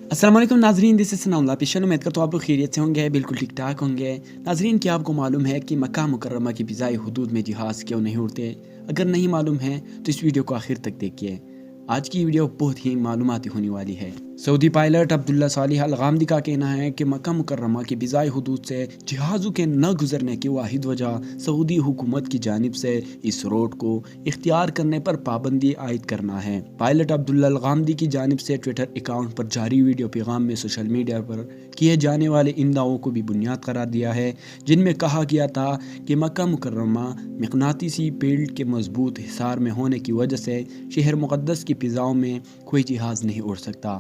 अस्सलाम वालेकुम नाजरीन, दिस इज सनाउल्लाह पिशन। उम्मीद करता हूँ आप लोग खैरियत से होंगे, बिल्कुल ठीक ठाक होंगे। नाजरीन, क्या आपको मालूम है कि मक्का मुकर्रमा की फ़िज़ाई हुदूद में जहाज़ क्यों नहीं उड़ते? अगर नहीं मालूम है तो इस वीडियो को आखिर तक देखिए। आज की वीडियो बहुत ही मालूमाती होने वाली है। सऊदी पायलट अब्दुल्ला सालिह अल गामदी का कहना है कि मक्का मुकर्रमा की फ़िज़ाई हुदूद से जहाज़ों के न गुजरने की वाहिद वजह सऊदी हुकूमत की जानिब से इस रोड को इख्तियार करने पर पाबंदी आयद करना है। पायलट अब्दुल्ला अल गामदी की जानिब से ट्विटर अकाउंट पर जारी वीडियो पैगाम में सोशल मीडिया पर किए जाने वाले इन दावों को भी बुनियाद करार दिया है, जिनमें कहा गया था कि मक्का मुकर्रमा मक़नातीसी फील्ड के मजबूत हिसार में होने की वजह से शहर मुक़द्दस की फ़िज़ाओं में कोई जहाज़ नहीं उड़ सकता।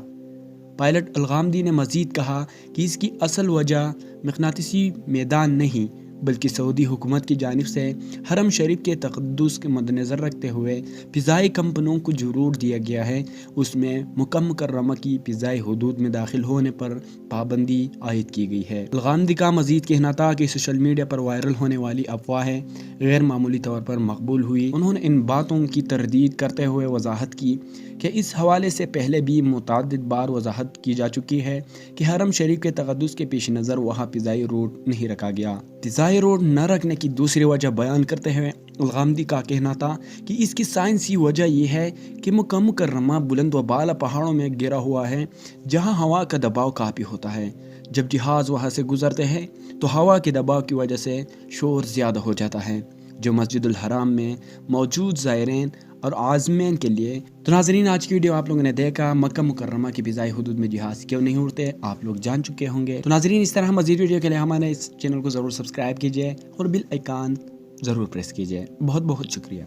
पायलट अलगामदी ने मज़ीद कहा कि इसकी असल वजह मक़नातीसी मैदान नहीं बल्कि सऊदी हुकूमत की जानिब से हरम शरीफ के तक़द्दुस के मद्देनज़र रखते हुए फ़िज़ाई कंपनियों को ज़रूर दिया गया है, उसमें मक्का मुकर्रमा की फ़िज़ाई हुदूद में दाखिल होने पर पाबंदी आयद की गई है। अलगामदी का मज़ीद कहना था कि सोशल मीडिया पर वायरल होने वाली अफवाहें गैर मामूली तौर पर मकबूल हुई। उन्होंने इन बातों की तरदीद करते हुए वजाहत की कि इस हवाले से पहले भी मुतअद्दिद बार वजाहत की जा चुकी है कि हरम शरीफ के तक़द्दुस के पेश नज़र वहाँ फ़िज़ाई रोड नहीं रखा गया। फ़िज़ाई रोड न रखने की दूसरी वजह बयान करते हुए अलगामदी का कहना था कि इसकी साइंसी वजह यह है कि मक्का मुकर्रमा बुलंद व बाला पहाड़ों में गिरा हुआ है, जहाँ हवा का दबाव काफ़ी होता है। जब जहाज़ वहाँ से गुजरते हैं तो हवा के दबाव की वजह से शोर ज़्यादा हो जाता है, जो मस्जिदुल हराम में मौजूद ज़ायरीन और आज़मीन के लिए। तो नाज़रीन, आज की वीडियो आप लोगों ने देखा मक्का मुकर्रमा की फ़िज़ाई हुदूद में जहाज़ क्यों नहीं उड़ते, आप लोग जान चुके होंगे। तो नाज़रीन, इस तरह मज़ीद वीडियो के लिए हमारे इस चैनल को ज़रूर सब्सक्राइब कीजिए और बेल आइकन ज़रूर प्रेस कीजिए। बहुत बहुत शुक्रिया।